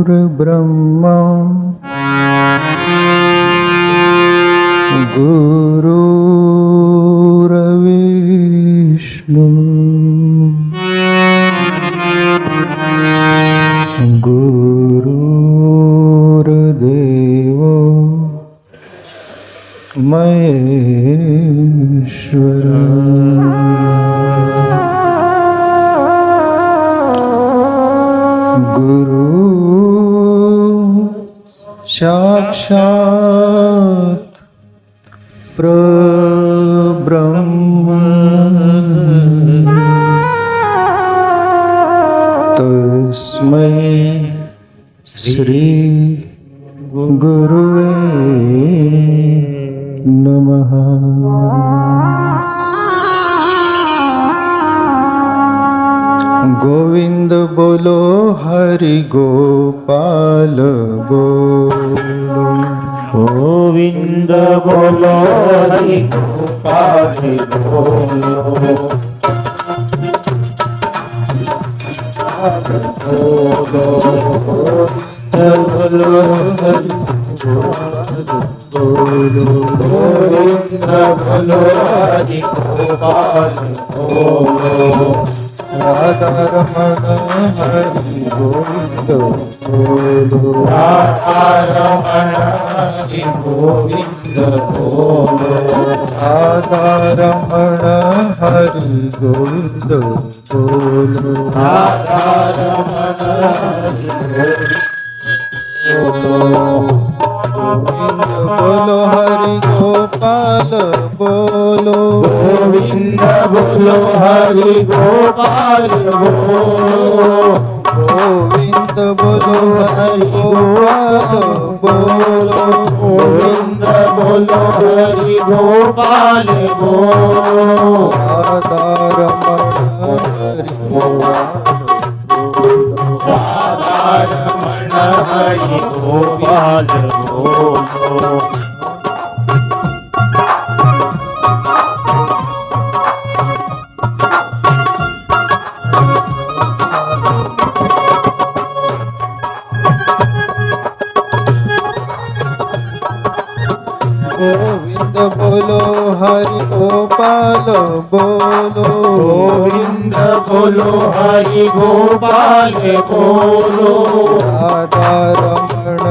गुरुर्ब्रह्मा गुरुर्विष्णु गुरुर्देवो महेश्वरा। गुरु साक्षात् परब्रह्म तस्मै श्री गुरुवे नमः। गोविंद बोलो हरि गोपाल बोलो। गोविंद बोलो हरि गोपाल बोलो। बोलो हरि गोविंद बोलो हरि गोपाल बोलो। राधा रमण हरि गोविंद बोलो। राधा रमण हरि गोविंद बोलो। राधा रमण हरि गोविंद बोलो। राधा रमण हरि गोविंद बोलो हरि गोपाल बोलो। गोविंद बोलो हरि गोपाल बोलो। गोविंद बोलो हरि गोपाल बोलो। गोविंद बोलो हरि गोपाल बोलो। राधा रमण हरि राधा रमण हरि गोपाल बोलो। गोविंद बोलो हरि गोपाल बोलो। गोविंद बोलो हरि गोपाल बोलो। राधा रमण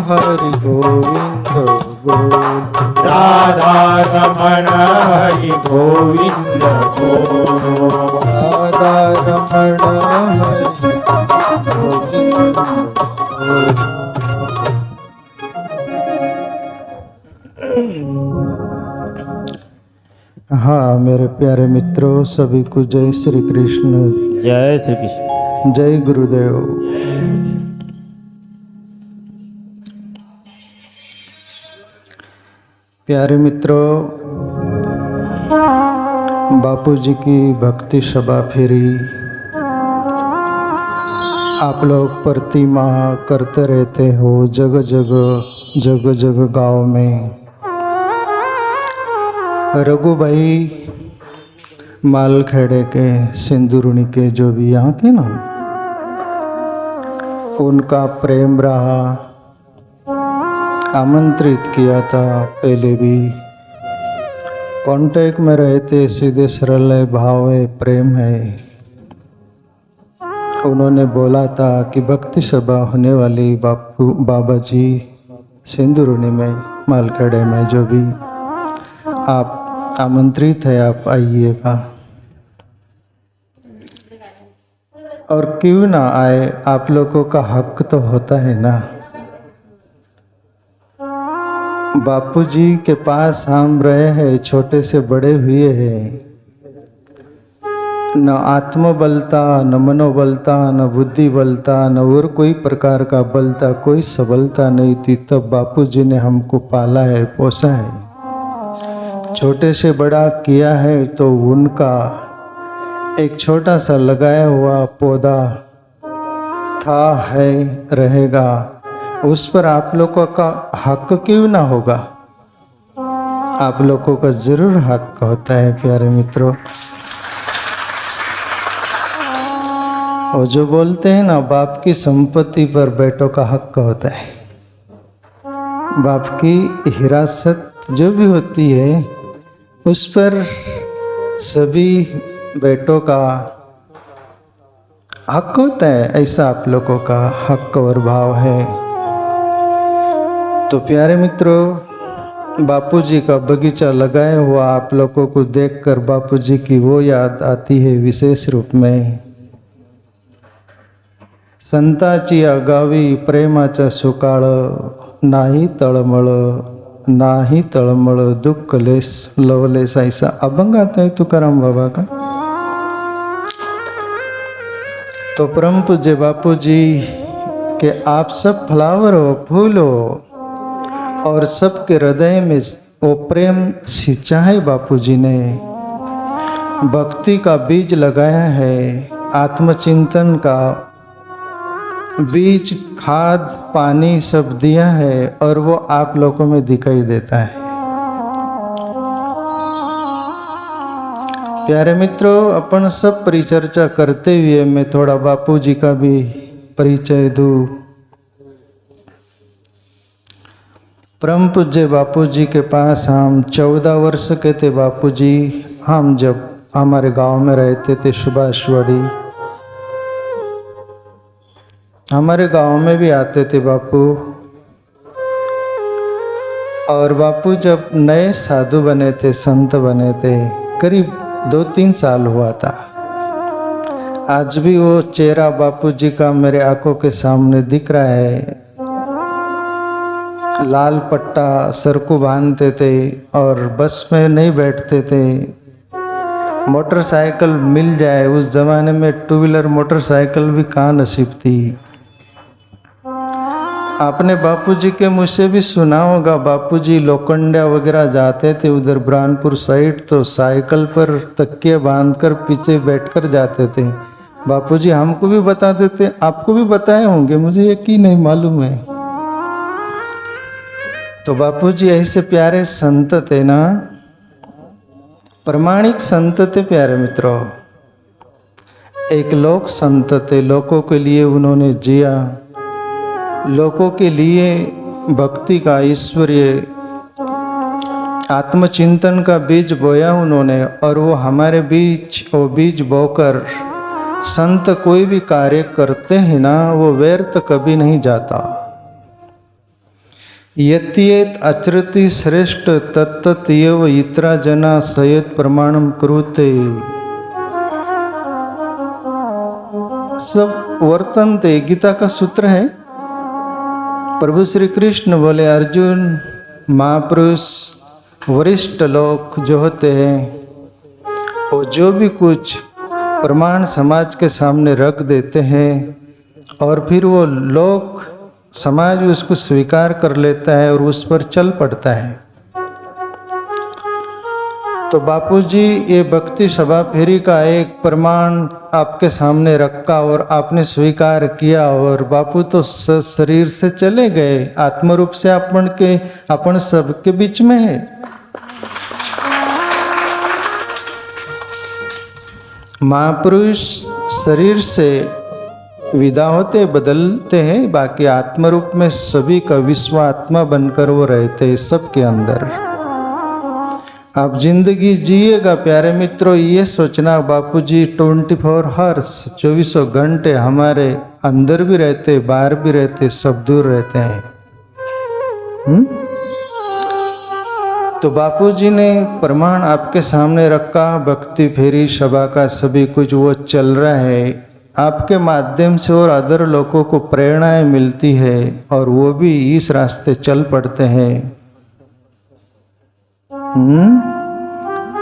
हरि गोविंद बोलो। राधा रमण हरि गोविंद बोलो। राधा रमण हरि गोविंद बोलो। हाँ मेरे प्यारे मित्रों, सभी को जय श्री कृष्ण। जय श्री कृष्ण। जय गुरुदेव। प्यारे मित्रों, बापू जी की भक्ति सभा फेरी आप लोग प्रतिमा करते रहते हो जगह जगह गांव में। रघु भाई मालखेड़े के सिंदूरनी के जो भी यहाँ के ना, उनका प्रेम रहा। आमंत्रित किया था, पहले भी कांटेक्ट में रहते, सीधे सरल भाव है, प्रेम है। उन्होंने बोला था कि भक्ति सभा होने वाली बाबा जी सिंदूरनी में मालखेड़े में, जो भी आप आमंत्रित है आप आइएगा। और क्यों ना आए, आप लोगों का हक तो होता है ना। बापू जी के पास हम रहे हैं, छोटे से बड़े हुए हैं। न आत्मबलता, न मनोबलता, न बुद्धि बलता, न और कोई प्रकार का बलता, कोई सबलता नहीं थी। तब बापू जी ने हमको पाला है, पोसा है, छोटे से बड़ा किया है। तो उनका एक छोटा सा लगाया हुआ पौधा था, है, रहेगा। उस पर आप लोगों का हक क्यों ना होगा? आप लोगों का जरूर हक होता है प्यारे मित्रों। और जो बोलते हैं ना, बाप की संपत्ति पर बेटों का हक होता है। बाप की हिरासत जो भी होती है उस पर सभी बेटों का हक होता है, ऐसा आप लोगों का हक और भाव है। तो प्यारे मित्रों, बापूजी का बगीचा लगाया हुआ आप लोगों को देखकर बापूजी की वो याद आती है विशेष रूप में। संताची आगावी प्रेमाचा सुकाळ, नाही तळमळ नाही तळमळ दुःख लेस लवलेस, ऐसा अभंग आता है तुकाराम बाबा का। तो परम पूज्य बापूजी के आप सब फ्लावर हो, फूल हो, और सबके हृदय में वो प्रेम सिंचा है। बापूजी ने भक्ति का बीज लगाया है, आत्मचिंतन का बीज, खाद पानी सब दिया है, और वो आप लोगों में दिखाई देता है। प्यारे मित्रों, अपन सब परिचर्चा करते हुए मैं थोड़ा बापूजी का भी परिचय दूं। परम पूज्य बापूजी के पास हम 14 वर्ष के थे। बापूजी हम जब हमारे गांव में रहते थे सुभाषवाड़ी, हमारे गांव में भी आते थे बापू। और बापू जब नए साधु बने थे, संत बने थे, करीब 2-3 साल हुआ था। आज भी वो चेहरा बापूजी का मेरे आंखों के सामने दिख रहा है। लाल पट्टा सर को बांधते थे और बस में नहीं बैठते थे। मोटरसाइकिल मिल जाए, उस जमाने में 2 व्हीलर मोटरसाइकिल भी कहाँ नसीब थी। आपने बापूजी के मुँह से भी सुना होगा, बापूजी लोखंडिया वगैरह जाते थे उधर बुरहानपुर साइड, तो साइकिल पर तकिए बांधकर पीछे बैठकर जाते थे। बापूजी हमको भी बताते थे, आपको भी बताए होंगे, मुझे यकीन नहीं मालूम है। तो बापूजी ऐसे प्यारे संत थे ना, प्रमाणिक संत थे प्यारे मित्रों। एक लोक संत थे, लोगों के लिए उन्होंने जिया, लोगों के लिए भक्ति का, ईश्वरीय आत्मचिंतन का बीज बोया उन्होंने। और वो हमारे बीच वो बीज बोकर संत कोई भी कार्य करते हैं ना, वो व्यर्थ कभी नहीं जाता। यत्येत अचरति श्रेष्ठ तत्तत्येव इतरा जना सयत प्रमाणम कुरुते। सब वर्तनते, गीता का सूत्र है। प्रभु श्री कृष्ण बोले, अर्जुन महापुरुष वरिष्ठ लोग जो होते हैं, वो जो भी कुछ प्रमाण समाज के सामने रख देते हैं और फिर वो लोग समाज उसको स्वीकार कर लेता है और उस पर चल पड़ता है। तो बापूजी ये भक्ति सभा फेरी का एक प्रमाण आपके सामने रखा और आपने स्वीकार किया, और बापू तो शरीर से चले गए, आत्मरूप से अपन सबके बीच में है। महापुरुष शरीर से विदा होते, बदलते हैं, बाकी आत्मरूप में सभी का विश्वात्मा बनकर वो रहते हैं सबके अंदर। आप जिंदगी जिएगा प्यारे मित्रों, ये सोचना बापूजी 24 हॉर्स 24 घंटे हमारे अंदर भी रहते, बाहर भी रहते, सब दूर रहते हैं। तो बापूजी ने प्रमाण आपके सामने रखा, भक्ति फेरी सभा का सभी कुछ वो चल रहा है आपके माध्यम से, और अदर लोगों को प्रेरणाएं मिलती है और वो भी इस रास्ते चल पड़ते हैं।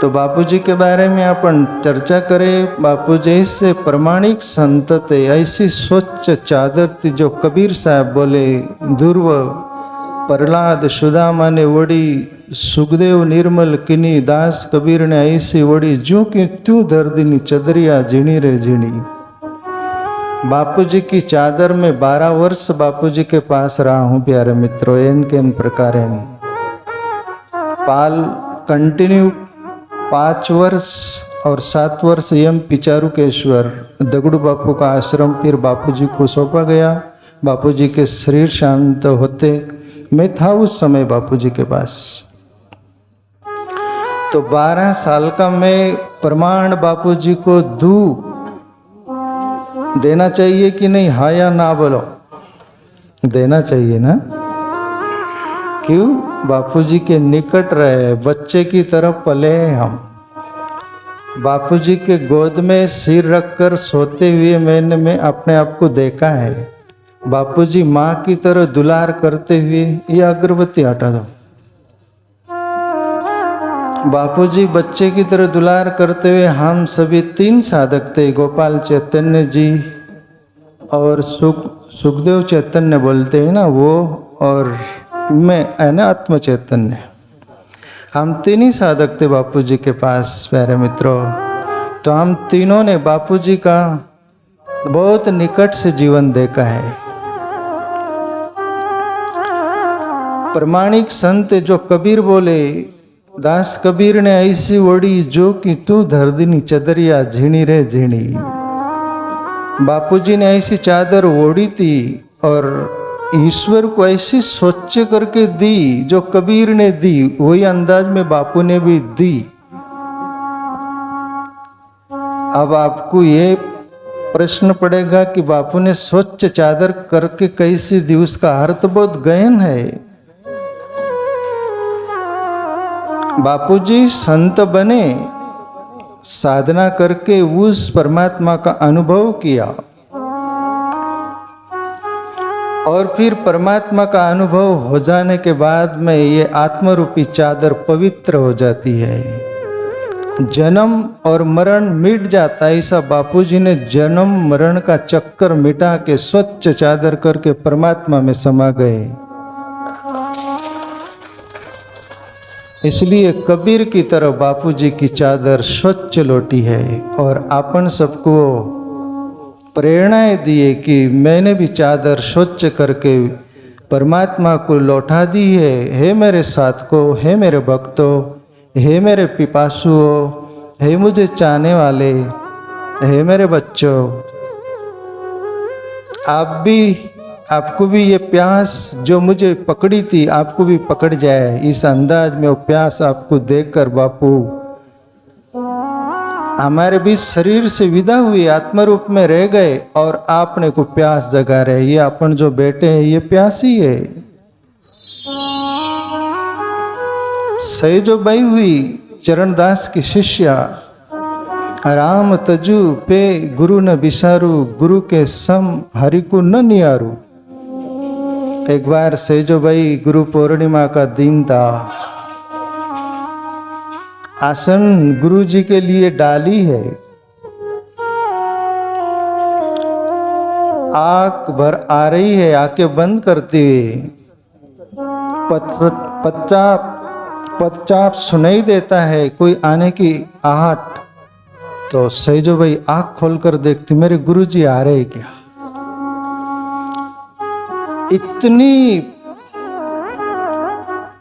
तो बापूजी के बारे में अपन चर्चा करें। बापूजी से प्रमाणिक संत थे, ऐसी स्वच्छ चादर थी जो कबीर साहब बोले, ध्रुव प्रहलाद सुदामा ने वड़ी, सुखदेव निर्मल किनी, दास कबीर ने ऐसी वड़ी, जो कि त्यों दर्दिनी चदरिया झीणी रे झीणी। बापूजी की चादर में 12 वर्ष बापूजी के पास रहा हूँ प्यारे मित्रों। एन के इन प्रकार पाल कंटिन्यू 5 वर्ष और 7 वर्ष एम पिचारुकेश्वर दगड़ू बापू का आश्रम फिर बापूजी को सौंपा गया। बापूजी के शरीर शांत होते मैं था उस समय बापूजी के पास। तो 12 साल का मैं प्रमाण बापूजी को दूं, देना चाहिए कि नहीं? हाँ या ना बोलो, देना चाहिए ना। क्यों? बापूजी के निकट रहे, बच्चे की तरह पले हम। बापूजी के गोद में सिर रखकर सोते हुए मैंने अपने आप को देखा है। बापूजी माँ की तरह दुलार करते हुए, ये अगरबत्ती हटा दो। बापूजी बच्चे की तरह दुलार करते हुए हम सभी 3 साधक थे, गोपाल चैतन्य जी और सुखदेव चैतन्य बोलते हैं ना वो, और मैं है ना आत्म चैतन्य। हम 3 ही साधक थे बापूजी के पास प्यारे मित्रों। तो हम तीनों ने बापूजी का बहुत निकट से जीवन देखा है। प्रमाणिक संत जो कबीर बोले, दास कबीर ने ऐसी ओढ़ी जो कि तू धरदनी चदरिया झीणी रे झीणी। बापूजी ने ऐसी चादर ओढ़ी थी और ईश्वर को ऐसी स्वच्छ करके दी जो कबीर ने दी, वही अंदाज में बापू ने भी दी। अब आपको ये प्रश्न पड़ेगा कि बापू ने स्वच्छ चादर करके कैसी दी, उसका अर्थ बहुत गहन है। बापूजी संत बने, साधना करके उस परमात्मा का अनुभव किया और फिर परमात्मा का अनुभव हो जाने के बाद में ये आत्मरूपी चादर पवित्र हो जाती है। जन्म और मरण मिट जाता है। ऐसा बापूजी ने जन्म मरण का चक्कर मिटा के स्वच्छ चादर करके परमात्मा में समा गए। इसलिए कबीर की तरह बापूजी की चादर स्वच्छ लौटी है और अपन सबको प्रेरणाएं दिए कि मैंने भी चादर स्वच्छ करके परमात्मा को लौटा दी है। हे मेरे साधकों, हे मेरे भक्तों, हे मेरे पिपासुओं, हे मुझे चाहने वाले, हे मेरे बच्चों, आपको भी ये प्यास जो मुझे पकड़ी थी आपको भी पकड़ जाए। इस अंदाज में वो प्यास आपको देखकर बापू हमारे बीच शरीर से विदा हुए, आत्मरूप में रह गए और आपने को प्यास जगा रहे। ये अपन जो बैठे हैं ये प्यास ही है। सही जो बई हुई चरणदास की शिष्या, राम तजु पे गुरु न बिसारू, गुरु के सम हरि को न नियारू। एक बार सेजो भाई गुरु पूर्णिमा का दिन था। आसन गुरु जी के लिए डाली है। आंख भर आ रही है, आंखें बंद करते हुए पच्चाप सुनाई देता है कोई आने की आहट। तो सेजो भाई आंख खोलकर देखती मेरे गुरु जी आ रहे क्या। इतनी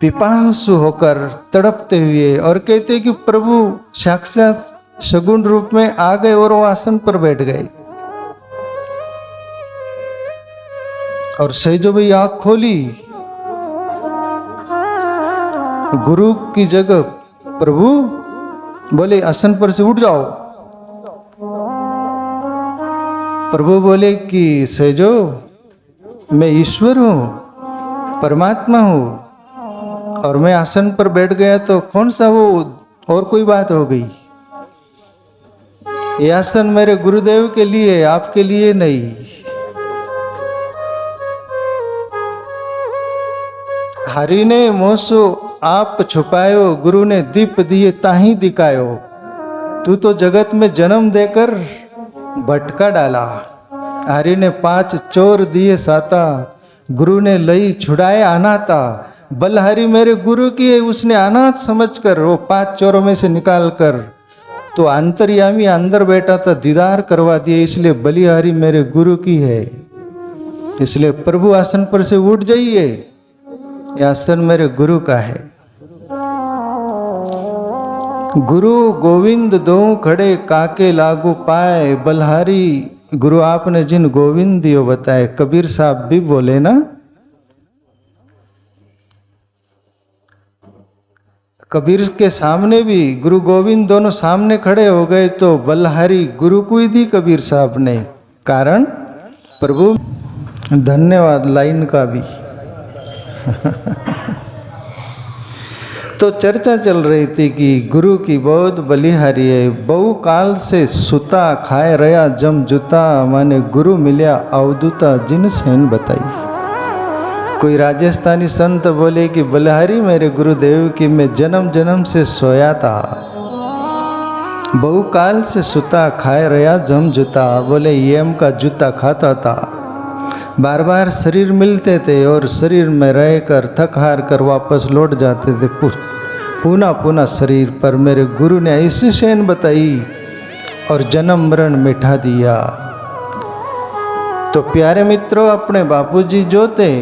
पिपासु होकर तड़पते हुए और कहते कि प्रभु साक्षात सगुण रूप में आ गए और वो आसन पर बैठ गए। और सैजो भाई आंख खोली, गुरु की जगह प्रभु बोले आसन पर से उठ जाओ। प्रभु बोले कि सैजो मैं ईश्वर हूं, परमात्मा हूं और मैं आसन पर बैठ गया तो कौन सा वो और कोई बात हो गई। ये आसन मेरे गुरुदेव के लिए, आपके लिए नहीं। हरि ने मोसो आप छुपायो, गुरु ने दीप दिए ताही दिखायो। तू तो जगत में जन्म देकर भटका डाला। हरि ने 5 चोर दिए साता, गुरु ने लई छुड़ाए अनाथा। बलहरी मेरे गुरु की है, उसने अनाथ समझकर वो 5 चोरों में से निकाल कर तो अंतर्यामी अंदर बैठा था, दीदार करवा दिया, इसलिए बलिहारी मेरे गुरु की है, इसलिए प्रभु आसन पर से उठ जाइए, ये आसन मेरे गुरु का है। गुरु गोविंद दो खड़े काके लागू पाए, बलिहारी गुरु आपने जिन गोविंद दियो बताए। कबीर साहब भी बोले ना, कबीर के सामने भी गुरु गोविंद दोनों सामने खड़े हो गए तो बलिहारी गुरु को ही दी कबीर साहब ने। कारण प्रभु धन्यवाद लाइन का भी। तो चर्चा चल रही थी कि गुरु की बहुत बलिहारी है। बहु काल से सुता खाए रया जम जुता, माने गुरु मिल्या अवधूता जिन सेन बताई। कोई राजस्थानी संत बोले कि बलिहारी मेरे गुरुदेव की मैं जन्म जन्म से सोया था, बहु काल से सुता खाए रया जम जुता, बोले यम का जूता खाता था। बार बार शरीर मिलते थे और शरीर में रहकर थक हार कर वापस लौट जाते थे पुनः पुनः शरीर पर। मेरे गुरु ने ऐसी शैन बताई और जन्म मरण मिठा दिया। तो प्यारे मित्रों, अपने बापूजी जो थे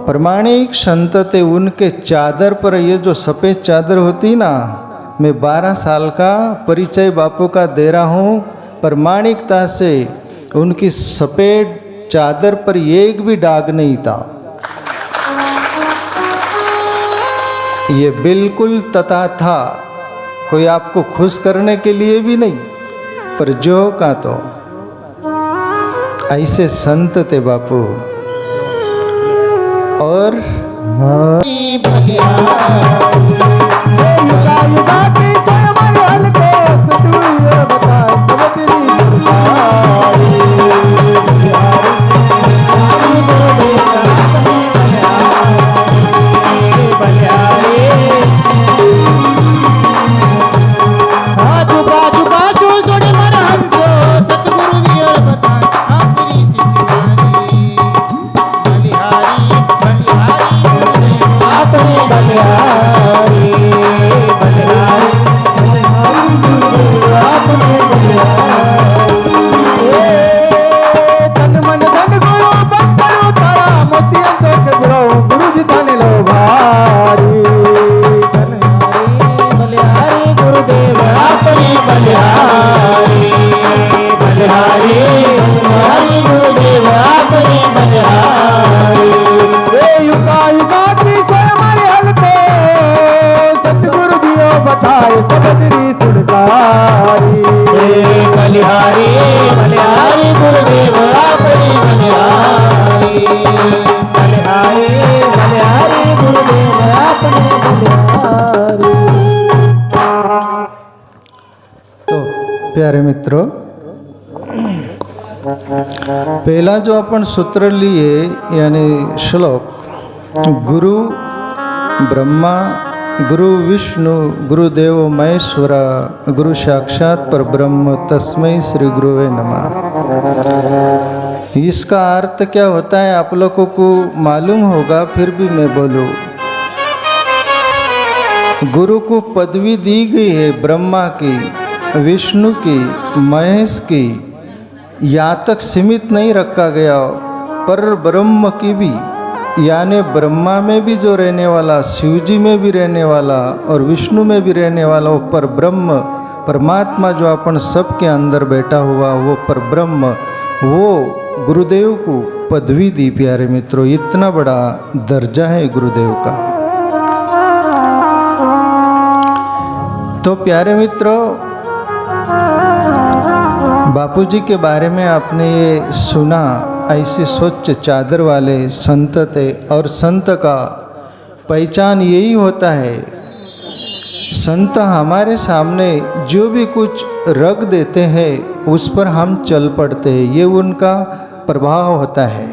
प्रमाणिक संत थे, उनके चादर पर ये जो सफ़ेद चादर होती ना, मैं 12 साल का परिचय बापू का दे रहा हूँ। प्रमाणिकता से उनकी सफ़ेद चादर पर एक भी दाग नहीं था। ये बिल्कुल तथा था, कोई आपको खुश करने के लिए भी नहीं, पर जो का तो ऐसे संत थे बापू। और प्यारे मित्रों, पहला जो अपन सूत्र लिए यानी श्लोक, गुरु ब्रह्मा गुरु विष्णु गुरुदेव महेश्वर गुरु साक्षात पर ब्रह्म तस्मै श्री गुरुवे नमः। इसका अर्थ क्या होता है आप लोगों को मालूम होगा, फिर भी मैं बोलूं। गुरु को पदवी दी गई है ब्रह्मा की, विष्णु की, महेश की, यहाँ तक सीमित नहीं रखा गया, पर ब्रह्म की भी, यानी ब्रह्मा में भी जो रहने वाला, शिव जी में भी रहने वाला और विष्णु में भी रहने वाला, वो पर ब्रह्म परमात्मा जो अपन सबके अंदर बैठा हुआ वो पर ब्रह्म, वो गुरुदेव को पदवी दी। प्यारे मित्रों, इतना बड़ा दर्जा है गुरुदेव का। तो प्यारे मित्रों, बापूजी के बारे में आपने ये सुना, ऐसे स्वच्छ चादर वाले संत थे। और संत का पहचान यही होता है, संत हमारे सामने जो भी कुछ रख देते हैं उस पर हम चल पड़ते हैं, ये उनका प्रभाव होता है।